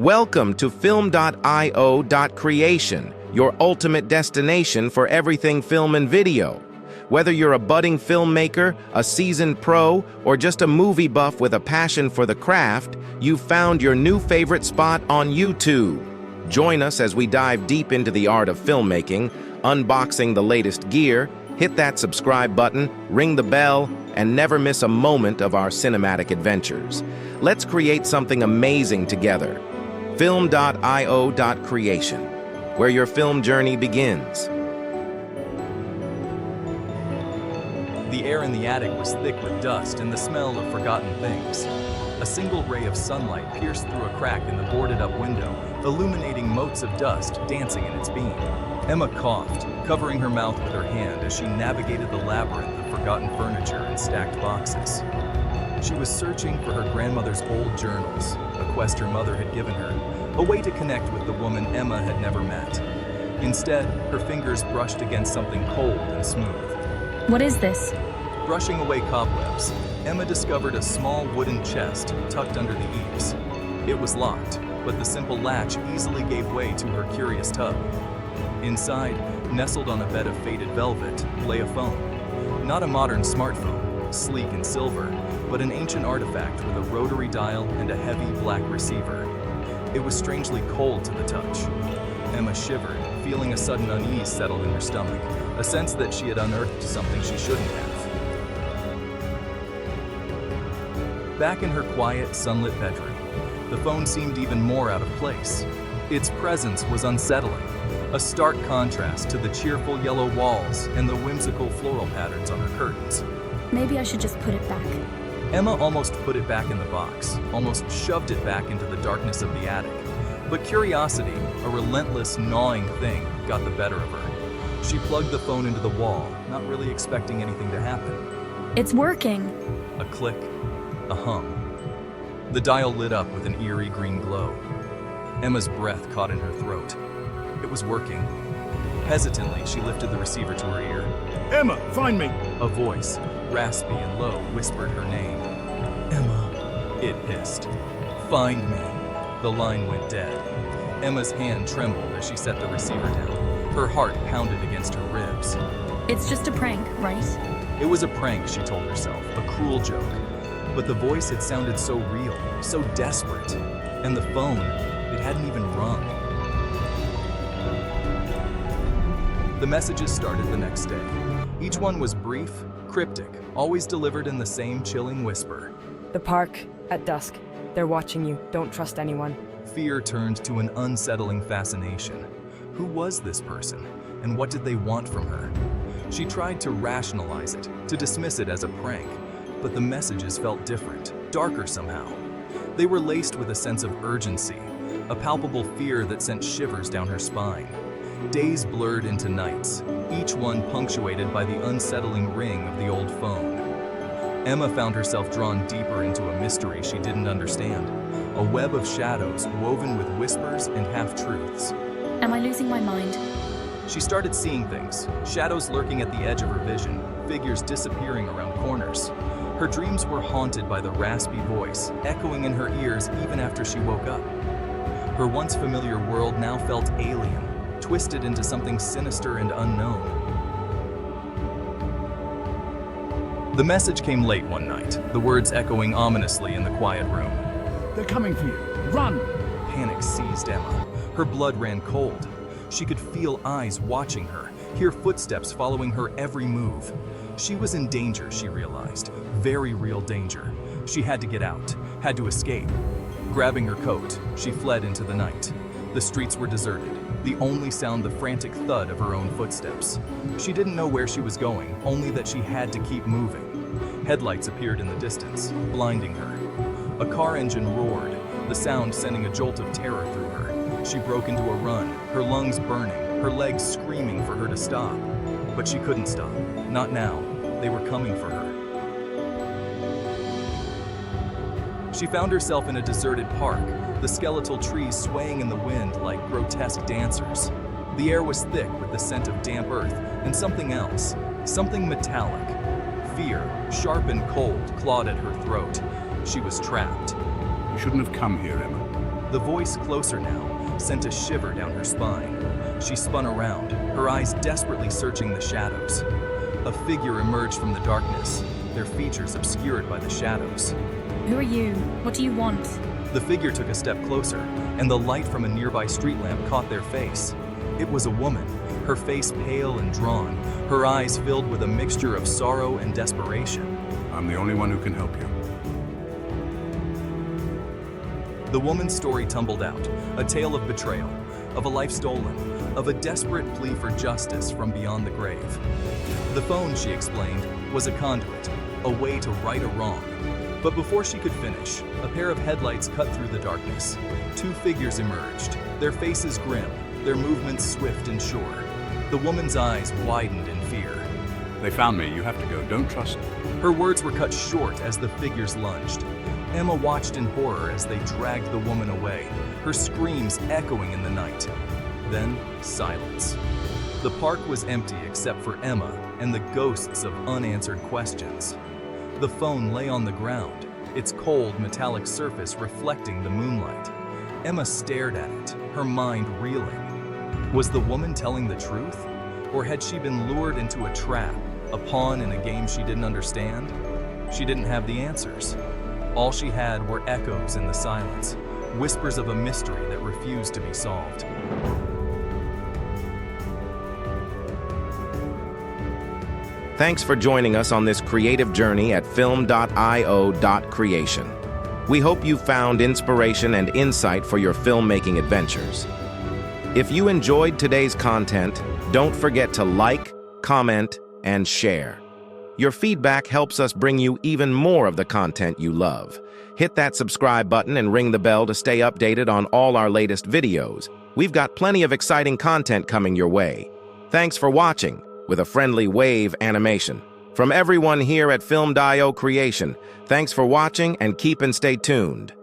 Welcome to film.io.creation, your ultimate destination for everything film and video. Whether you're a budding filmmaker, a seasoned pro, or just a movie buff with a passion for the craft, you've found your new favorite spot on YouTube. Join us as we dive deep into the art of filmmaking, unboxing the latest gear, hit that subscribe button, ring the bell, and never miss a moment of our cinematic adventures. Let's create something amazing together. Film.io.creation, where your film journey begins. The air in the attic was thick with dust and the smell of forgotten things. A single ray of sunlight pierced through a crack in the boarded-up window, illuminating motes of dust dancing in its beam. Emma coughed, covering her mouth with her hand as she navigated the labyrinth of forgotten furniture and stacked boxes. She was searching for her grandmother's old journals, a quest her mother had given her, a way to connect with the woman Emma had never met. Instead, her fingers brushed against something cold and smooth. What is this? Brushing away cobwebs, Emma discovered a small wooden chest tucked under the eaves. It was locked, but the simple latch easily gave way to her curious tug. Inside, nestled on a bed of faded velvet, lay a phone. Not a modern smartphone, sleek and silver, but an ancient artifact with a rotary dial and a heavy black receiver. It was strangely cold to the touch. Emma shivered, feeling a sudden unease settle in her stomach, a sense that she had unearthed something she shouldn't have. Back in her quiet, sunlit bedroom, the phone seemed even more out of place. Its presence was unsettling, a stark contrast to the cheerful yellow walls and the whimsical floral patterns on her curtains. Maybe I should just put it back. Emma almost put it back in the box, almost shoved it back into the darkness of the attic. But curiosity, a relentless, gnawing thing, got the better of her. She plugged the phone into the wall, not really expecting anything to happen. It's working. A click, a hum. The dial lit up with an eerie green glow. Emma's breath caught in her throat. It was working. Hesitantly, she lifted the receiver to her ear. Emma, find me! A voice, raspy and low, whispered her name. Emma, it hissed. Find me. The line went dead. Emma's hand trembled as she set the receiver down. Her heart pounded against her ribs. It's just a prank, right? It was a prank, she told herself, a cruel joke. But the voice had sounded so real, so desperate. And the phone, it hadn't even rung. The messages started the next day. Each one was brief, cryptic, always delivered in the same chilling whisper. The park, at dusk. They're watching you. Don't trust anyone. Fear turned to an unsettling fascination. Who was this person, and what did they want from her? She tried to rationalize it, to dismiss it as a prank, but the messages felt different, darker somehow. They were laced with a sense of urgency, a palpable fear that sent shivers down her spine. Days blurred into nights, each one punctuated by the unsettling ring of the old phone. Emma found herself drawn deeper into a mystery she didn't understand, a web of shadows woven with whispers and half-truths. Am I losing my mind? She started seeing things, shadows lurking at the edge of her vision, figures disappearing around corners. Her dreams were haunted by the raspy voice, echoing in her ears even after she woke up. Her once familiar world now felt alien, twisted into something sinister and unknown. The message came late one night, the words echoing ominously in the quiet room. They're coming for you. Run! Panic seized Emma. Her blood ran cold. She could feel eyes watching her, hear footsteps following her every move. She was in danger, she realized. Very real danger. She had to get out, had to escape. Grabbing her coat, she fled into the night. The streets were deserted. The only sound the frantic thud of her own footsteps. She didn't know where she was going, only that she had to keep moving. Headlights appeared in the distance, blinding her. A car engine roared, the sound sending a jolt of terror through her. She broke into a run, her lungs burning, her legs screaming for her to stop. But she couldn't stop. Not now. They were coming for her. She found herself in a deserted park, the skeletal trees swaying in the wind like grotesque dancers. The air was thick with the scent of damp earth and something else, something metallic. Fear, sharp and cold, clawed at her throat. She was trapped. You shouldn't have come here, Emma. The voice, closer now, sent a shiver down her spine. She spun around, her eyes desperately searching the shadows. A figure emerged from the darkness, their features obscured by the shadows. Who are you? What do you want? The figure took a step closer, and the light from a nearby street lamp caught their face. It was a woman, her face pale and drawn, her eyes filled with a mixture of sorrow and desperation. I'm the only one who can help you. The woman's story tumbled out, a tale of betrayal, of a life stolen, of a desperate plea for justice from beyond the grave. The phone, she explained, was a conduit, a way to right a wrong. But before she could finish, a pair of headlights cut through the darkness. Two figures emerged, their faces grim, their movements swift and sure. The woman's eyes widened in fear. They found me. You have to go. Don't trust them. Her words were cut short as the figures lunged. Emma watched in horror as they dragged the woman away, her screams echoing in the night. Then, silence. The park was empty except for Emma and the ghosts of unanswered questions. The phone lay on the ground, its cold metallic surface reflecting the moonlight. Emma stared at it, her mind reeling. Was the woman telling the truth? Or had she been lured into a trap, a pawn in a game she didn't understand? She didn't have the answers. All she had were echoes in the silence, whispers of a mystery that refused to be solved. Thanks for joining us on this creative journey at film.io.creation. We hope you found inspiration and insight for your filmmaking adventures. If you enjoyed today's content, don't forget to like, comment, and share. Your feedback helps us bring you even more of the content you love. Hit that subscribe button and ring the bell to stay updated on all our latest videos. We've got plenty of exciting content coming your way. Thanks for watching, with a friendly wave animation. From everyone here at Film.io.creation, thanks for watching and keep and stay tuned.